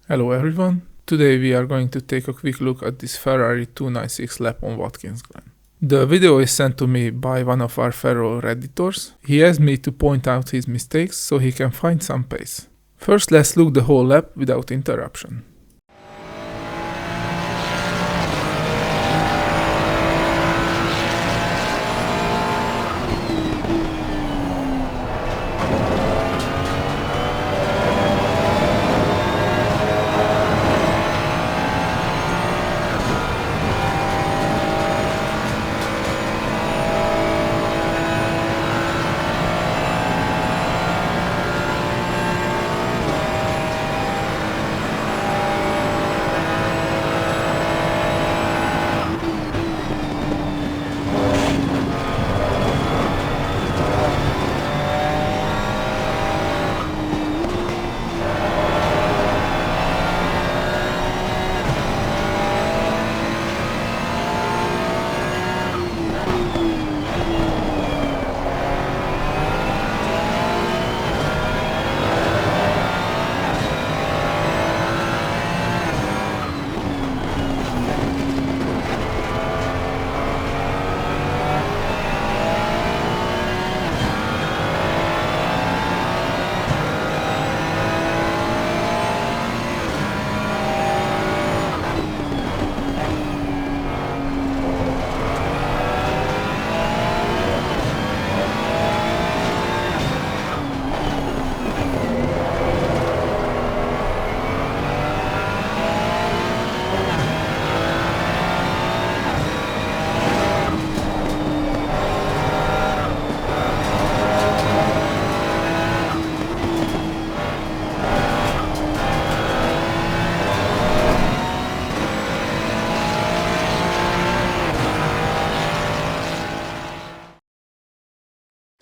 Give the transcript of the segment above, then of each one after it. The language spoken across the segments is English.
Hello everyone, today we are going to take a quick look at this Ferrari 296 lap on Watkins Glen. The video is sent to me by one of our fellow redditors. He asked me to point out his mistakes so he can find some pace. First let's look the whole lap without interruption.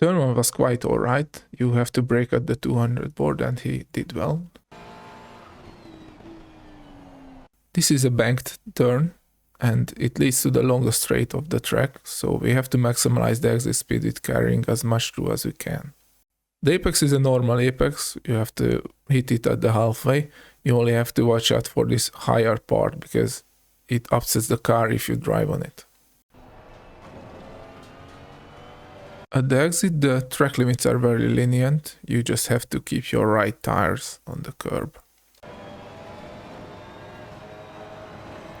Turn 1 was quite alright, you have to brake at the 200 board and he did well. This is a banked turn and it leads to the longest straight of the track, so we have to maximize the exit speed with carrying as much through as we can. The apex is a normal apex, you have to hit it at the halfway, you only have to watch out for this higher part because it upsets the car if you drive on it. At the exit, the track limits are very lenient, you just have to keep your right tires on the curb.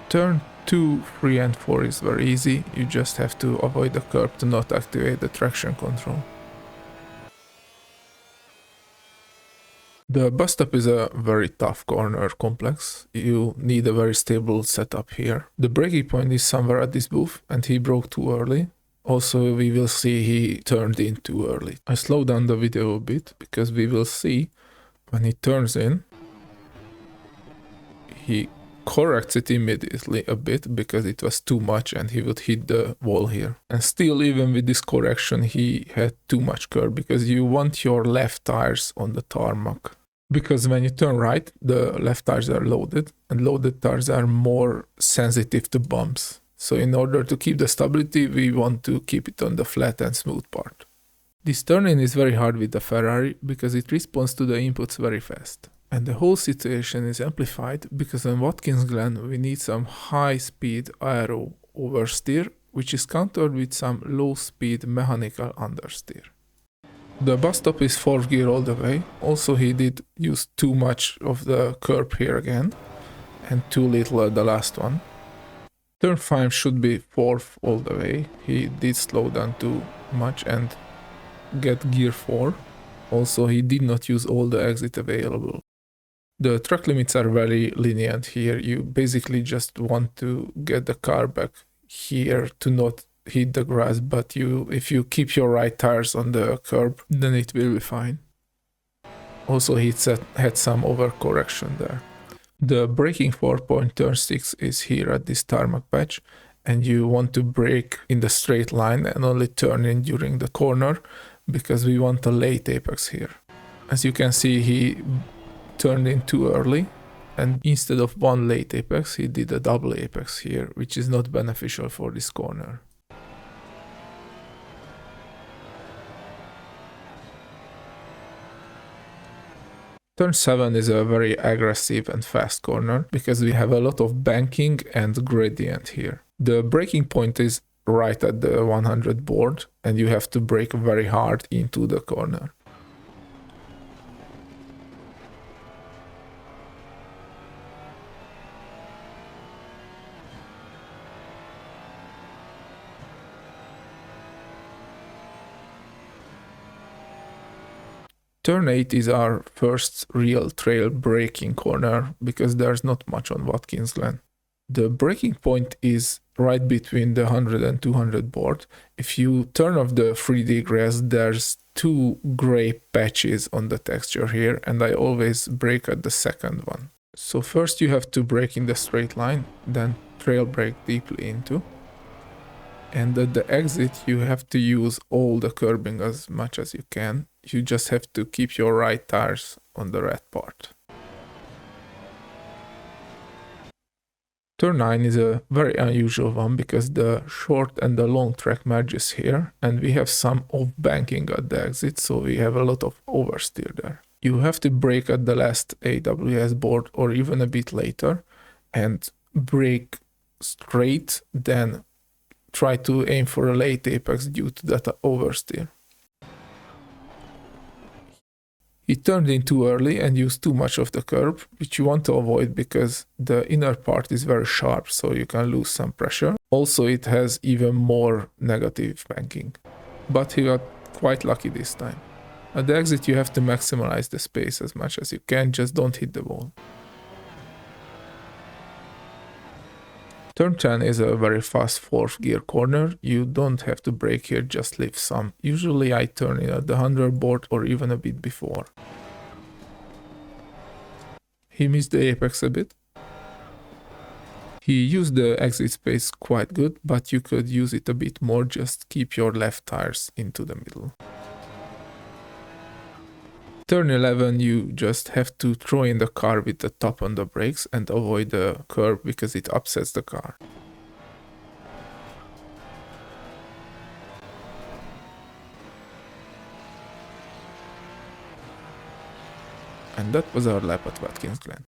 Turn 2, 3 and 4 is very easy, you just have to avoid the curb to not activate the traction control. The bus stop is a very tough corner complex, you need a very stable setup here. The braking point is somewhere at this booth and he broke too early. Also, we will see he turned in too early. I slowed down the video a bit because we will see when he turns in, he corrects it immediately a bit because it was too much and he would hit the wall here. And still, even with this correction, he had too much curb because you want your left tires on the tarmac. Because when you turn right, the left tires are loaded and loaded tires are more sensitive to bumps. So in order to keep the stability, we want to keep it on the flat and smooth part. This turn-in is very hard with the Ferrari because it responds to the inputs very fast. And the whole situation is amplified because on Watkins Glen we need some high-speed aero oversteer, which is countered with some low-speed mechanical understeer. The bus stop is 4th gear all the way, also he did use too much of the curb here again, and too little at the last one. Turn 5 should be 4th all the way, he did slow down too much and get gear 4. Also he did not use all the exit available. The track limits are very lenient here, you basically just want to get the car back here to not hit the grass, but if you keep your right tires on the curb, then it will be fine. Also he had some overcorrection there. The braking 4-point turn 6 is here at this tarmac patch, and you want to brake in the straight line and only turn in during the corner because we want a late apex here. As you can see, he turned in too early, and instead of one late apex, he did a double apex here, which is not beneficial for this corner. Turn 7 is a very aggressive and fast corner because we have a lot of banking and gradient here. The braking point is right at the 100 board and you have to brake very hard into the corner. Turn 8 is our first real trail braking corner because there's not much on Watkins Glen. The braking point is right between the 100 and 200 board. If you turn off the 3D grass, there's two gray patches on the texture here, and I always brake at the second one. So first you have to brake in the straight line, then trail brake deeply into. And at the exit, you have to use all the curbing as much as you can. You just have to keep your right tires on the red part. Turn 9 is a very unusual one because the short and the long track merges here and we have some off-banking at the exit, so we have a lot of oversteer there. You have to brake at the last AWS board or even a bit later and brake straight, then try to aim for a late apex due to that oversteer. He turned in too early and used too much of the curb, which you want to avoid because the inner part is very sharp, so you can lose some pressure. Also, it has even more negative banking. But he got quite lucky this time. At the exit, you have to maximize the space as much as you can, just don't hit the wall. Turn 10 is a very fast fourth gear corner. You don't have to brake here, just leave some. Usually I turn in at the 100 board or even a bit before. He missed the apex a bit. He used the exit space quite good, but you could use it a bit more, just keep your left tires into the middle. Turn 11, you just have to throw in the car with the top on the brakes and avoid the curb because it upsets the car. And that was our lap at Watkins Glen.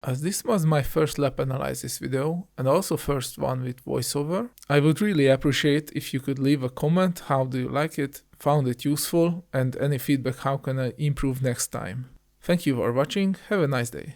As this was my first lap analysis video and also first one with voiceover, I would really appreciate if you could leave a comment. How do you like it? Found it useful? And any feedback, how can I improve next time? Thank you for watching, have a nice day.